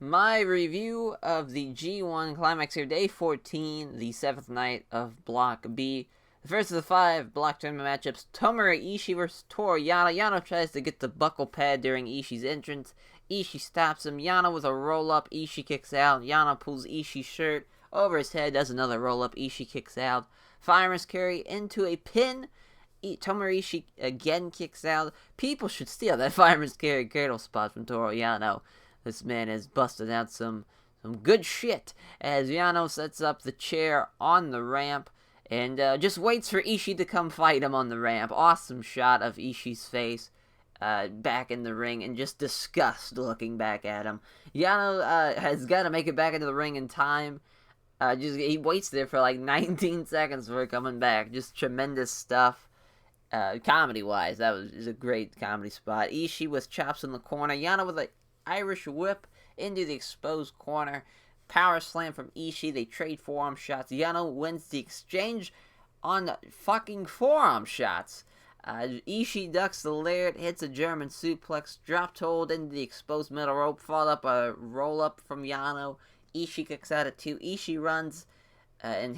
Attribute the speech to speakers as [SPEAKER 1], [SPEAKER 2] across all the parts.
[SPEAKER 1] My review of the G1 Climax here, day 14, the 7th night of Block B. The first of the 5 block tournament matchups, Tomohiro Ishii vs. Toru Yano. Yano tries to get the buckle pad during Ishii's entrance. Ishii stops him. Yano with a roll-up. Ishii kicks out. Yano pulls Ishii's shirt over his head, does another roll-up. Ishii kicks out. Fireman's carry into a pin. Tomohiro Ishii again kicks out. People should steal that fireman's carry cradle spot from Toru Yano. This man has busted out some good shit as Yano sets up the chair on the ramp and just waits for Ishii to come fight him on the ramp. Awesome shot of Ishii's face back in the ring and just disgust looking back at him. Yano has got to make it back into the ring in time. He waits there for like 19 seconds before coming back. Just tremendous stuff. Comedy-wise, that was a great comedy spot. Ishii with chops in the corner. Yano with a Irish whip into the exposed corner. Power slam from Ishii. They trade forearm shots. Yano wins the exchange on fucking forearm shots. Ishii ducks the lariat, hits a German suplex, dropped hold into the exposed middle rope, followed up a roll up from Yano. Ishii kicks out at 2. Ishii runs and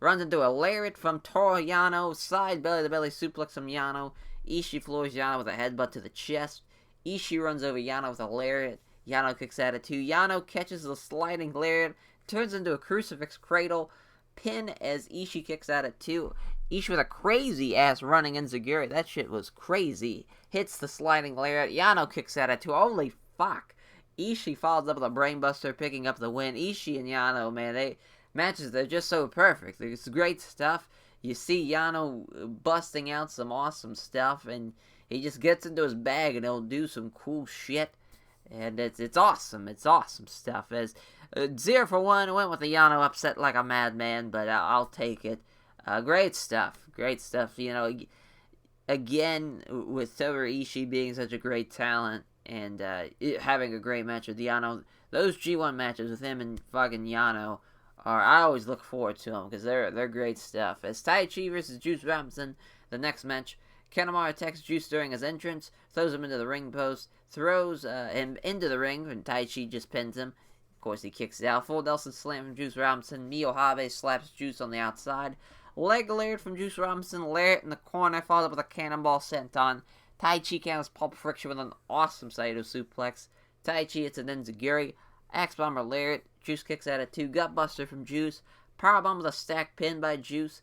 [SPEAKER 1] runs into a lariat from Toru Yano. Side belly to belly suplex from Yano. Ishii floors Yano with a headbutt to the chest. Ishii runs over Yano with a lariat. Yano kicks out at 2. Yano catches the sliding lariat, turns into a crucifix cradle, pin as Ishii kicks out at 2. Ishii with a crazy ass running enziguri. That shit was crazy. Hits the sliding lariat. Yano kicks out at 2. Holy fuck. Ishii follows up with a brainbuster, picking up the win. Ishii and Yano, man, they're just so perfect. It's great stuff. You see Yano busting out some awesome stuff, and he just gets into his bag and he'll do some cool shit. And it's awesome. It's awesome stuff. As 0 for 1, went with the Yano upset like a madman, but I'll take it. Great stuff. Great stuff. You know, again, with Tomohiro Ishii being such a great talent and having a great match with Yano, those G1 matches with him and fucking Yano I always look forward to them because they're great stuff. As Taichi versus Juice Robinson, the next match, Kanemaru attacks Juice during his entrance, throws him into the ring post, throws him into the ring, and Taichi just pins him. Of course, he kicks it out. Full Nelson slam from Juice Robinson. Miyohabe slaps Juice on the outside. Leg lariat from Juice Robinson. Lariat in the corner, followed up with a cannonball senton. Taichi counters Pulp Friction with an awesome Saito suplex. Taichi hits an enziguri. Axe Bomber lariat. Juice kicks out at 2. Gutbuster from Juice. Powerbomb with a stack pin by Juice.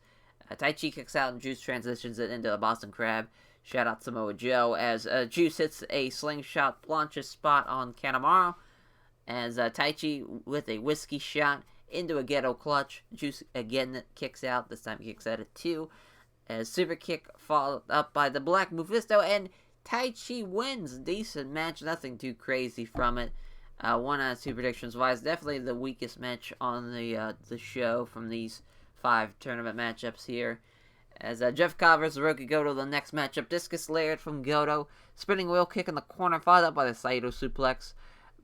[SPEAKER 1] Taichi kicks out and Juice transitions it into the Boston Crab. Shout out Samoa Joe as Juice hits a slingshot plancha spot on Kanemaru. As Taichi with a whiskey shot into a ghetto clutch. Juice again kicks out. This time he kicks out at 2. As super kick followed up by the Black Mephisto. And Taichi wins. Decent match. Nothing too crazy from it. 1 out of 2 predictions wise. Definitely the weakest match on the show from these 5 tournament matchups here. As Jeff Cobb versus Hiroki Goto, the next matchup. Discus lariat from Goto. Spinning wheel kick in the corner, followed up by the Saito suplex.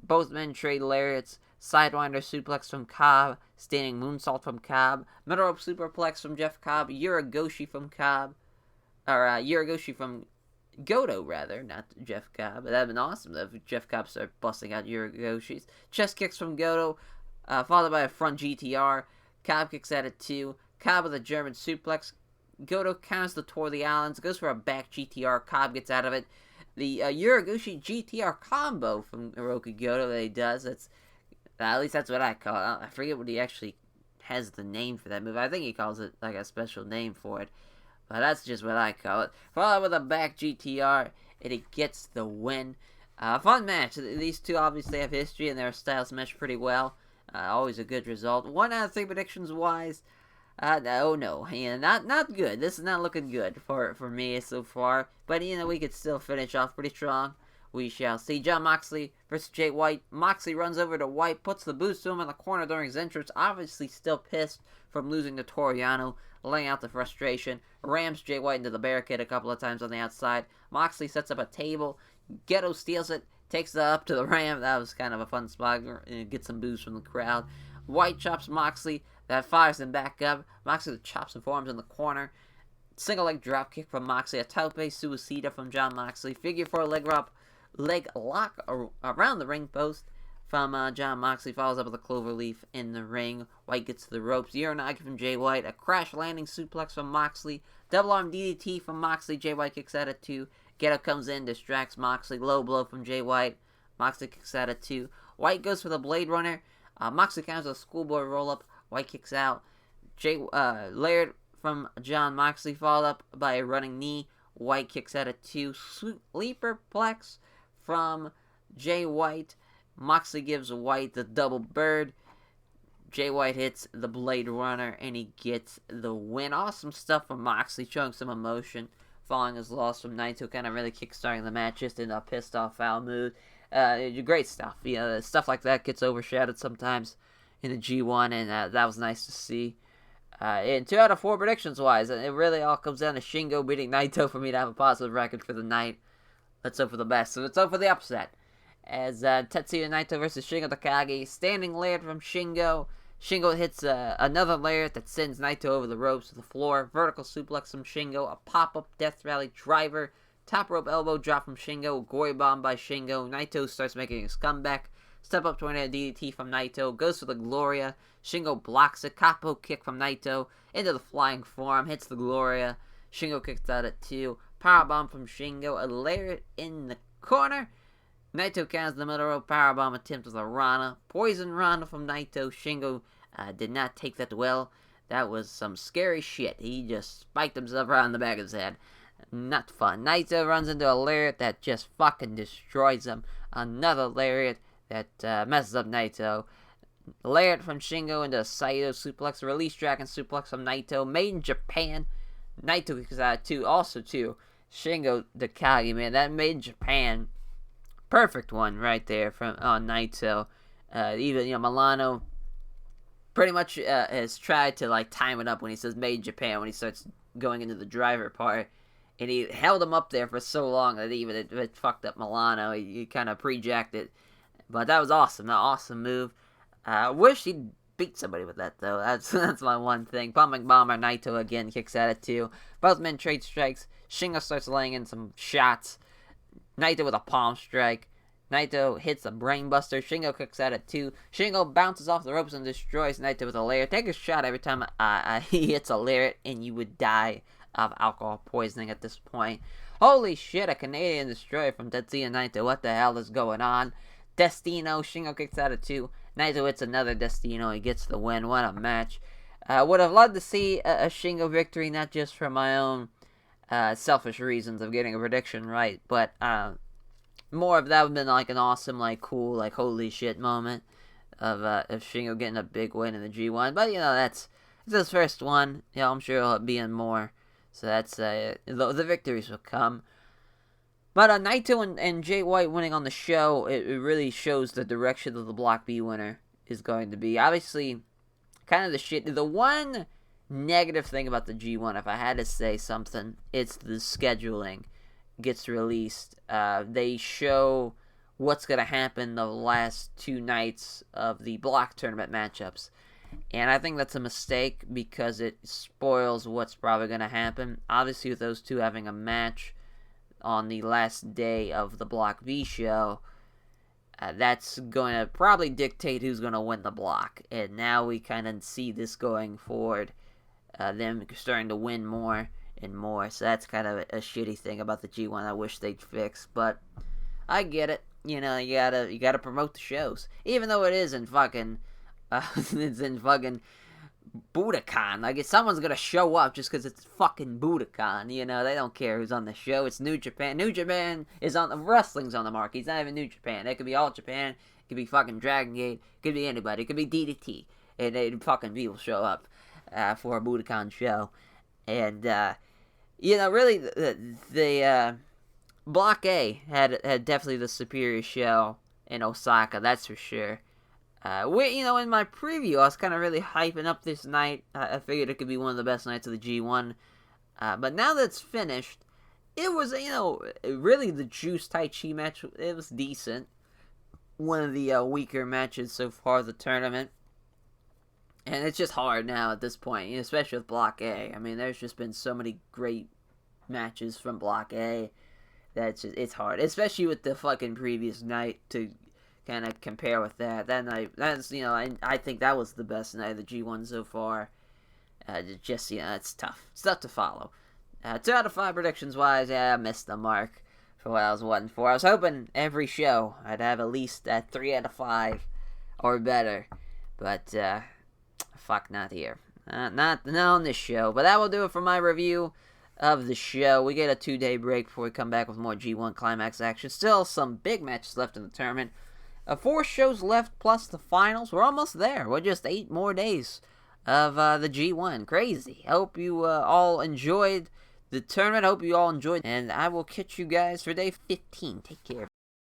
[SPEAKER 1] Both men trade lariats. Sidewinder suplex from Cobb. Standing moonsault from Cobb. Middle rope superplex from Jeff Cobb. Uragoshi from Cobb. Uragoshi from Goto, rather, not Jeff Cobb. That'd been awesome if Jeff Cobb started busting out Uragoshis. Chest kicks from Goto, followed by a front GTR. Cobb kicks out at 2. Cobb with a German suplex. Goto counters the Tour of the Islands, goes for a back GTR. Cobb gets out of it. The Uragoshi GTR combo from Hiroki Goto that he does, at least that's what I call it. I forget what he actually has the name for that move. I think he calls it like a special name for it. But that's just what I call it. Followed with a back GTR, and it gets the win. Fun match. These two obviously have history, and their styles mesh pretty well. Always a good result. 1 out of 3 predictions wise. No. Yeah, not good. This is not looking good for me so far. But, we could still finish off pretty strong. We shall see. Jon Moxley versus Jay White. Moxley runs over to White, puts the boots to him in the corner during his entrance. Obviously still pissed from losing to Toru Yano, laying out the frustration. Rams Jay White into the barricade a couple of times on the outside. Moxley sets up a table. Ghetto steals it, takes it up to the Ram. That was kind of a fun spot. Get some boos from the crowd. White chops Moxley. That fires him back up. Moxley chops and forearms in the corner. Single leg drop kick from Moxley. A tope suicida from Jon Moxley. Figure 4 leg lock around the ring post. from John Moxley, follows up with a cloverleaf in the ring. White gets to the ropes. Uranage from Jay White. A crash landing suplex from Moxley. Double arm DDT from Moxley. Jay White kicks out at 2. Geto comes in, distracts Moxley. Low blow from Jay White. Moxley kicks out at 2. White goes for the Blade Runner. Moxley counters a schoolboy roll up. White kicks out. Laird from John Moxley followed up by a running knee. White kicks out at 2. Sleeper plex from Jay White. Moxley gives White the double bird. Jay White hits the Blade Runner and he gets the win. Awesome stuff from Moxley, showing some emotion following his loss from Naito, kind of really kickstarting the match just in a pissed off foul mood. Great stuff. Stuff like that gets overshadowed sometimes in the G1, and that was nice to see. And 2 out of 4 predictions wise, it really all comes down to Shingo beating Naito for me to have a positive record for the night. Let's hope for the best. So let's hope for the upset. As Tetsuya Naito versus Shingo Takagi, standing Laird from Shingo. Shingo hits another Laird that sends Naito over the ropes to the floor. Vertical suplex from Shingo. A pop-up Death Rally driver. Top rope elbow drop from Shingo. Gory bomb by Shingo. Naito starts making his comeback. Step up tornado DDT from Naito. Goes for the Gloria. Shingo blocks a capo kick from Naito. Into the flying forearm. Hits the Gloria. Shingo kicks out at 2. Powerbomb from Shingo. A Laird in the corner. Naito counters the middle rope powerbomb attempt with a Rana. Poison Rana from Naito. Shingo did not take that well. That was some scary shit. He just spiked himself right on the back of his head. Not fun. Naito runs into a lariat that just fucking destroys him. Another lariat that messes up Naito. Lariat from Shingo into a Saito suplex. Release Dragon suplex from Naito. Made in Japan. Naito kicks out too. Also too. Shingo Takagi, man. That made in Japan. Perfect one right there from Naito. Even Milano pretty much has tried to time it up when he says made in Japan, when he starts going into the driver part, and he held him up there for so long that even it fucked up Milano. He kind of pre-jacked it, but that was awesome. That awesome move. Wish he'd beat somebody with that though. That's my one thing. Pumping Bomber Naito again kicks at it too. Both men trade strikes. Shingo starts laying in some shots. Naito with a palm strike. Naito hits a brainbuster. Shingo kicks out at 2. Shingo bounces off the ropes and destroys Naito with a lariat. Take a shot every time he hits a lariat, and you would die of alcohol poisoning at this point. Holy shit, a Canadian destroyer from Tetsuya Naito. What the hell is going on? Destino. Shingo kicks out at 2. Naito hits another Destino. He gets the win. What a match. Would have loved to see a Shingo victory, not just for my own selfish reasons of getting a prediction right, but more of that would have been an awesome, cool, holy shit moment of Shingo getting a big win in the G1. But that's his first one. I'm sure he'll be in more. So that's the victories will come. But Naito and Jay White winning on the show, it really shows the direction that the Block B winner is going to be. Obviously, kind of the one negative thing about the G1, if I had to say something, it's the scheduling gets released. They show what's going to happen the last 2 nights of the block tournament matchups. And I think that's a mistake because it spoils what's probably going to happen. Obviously, with those two having a match on the last day of the Block B show, that's going to probably dictate who's going to win the block. And now we kind of see this going forward. Them starting to win more and more. So that's kind of a shitty thing about the G1 I wish they'd fix. But I get it. You gotta promote the shows. Even though it is in fucking it's in fucking Budokan. If someone's gonna show up just because it's fucking Budokan, they don't care who's on the show. It's New Japan. New Japan is on the wrestling's on the market. It's not even New Japan. It could be All Japan. It could be fucking Dragon Gate. It could be anybody. It could be DDT. And fucking people show up for a Budokan show. And really the Block A had definitely the superior show in Osaka. That's for sure. In my preview, I was kind of really hyping up this night. I figured it could be one of the best nights of the G1. But now that it's finished, it was, really the Juice Tai Chi match. It was decent. One of the weaker matches so far of the tournament. And it's just hard now at this point, especially with Block A. I mean, there's just been so many great matches from Block A that it's hard. Especially with the fucking previous night to kind of compare with that. That night, I think that was the best night of the G1 so far. It's tough. It's tough to follow. 2 out of 5 predictions wise, I missed the mark for what I was wanting for. I was hoping every show I'd have at least 3 out of 5 or better, but fuck, not here. Not on this show. But that will do it for my review of the show. We get a 2-day break before we come back with more G1 Climax action. Still some big matches left in the tournament. 4 shows left plus the finals. We're almost there. We're just 8 more days of the G1. Crazy. Hope you all enjoyed the tournament. Hope you all enjoyed. And I will catch you guys for day 15. Take care.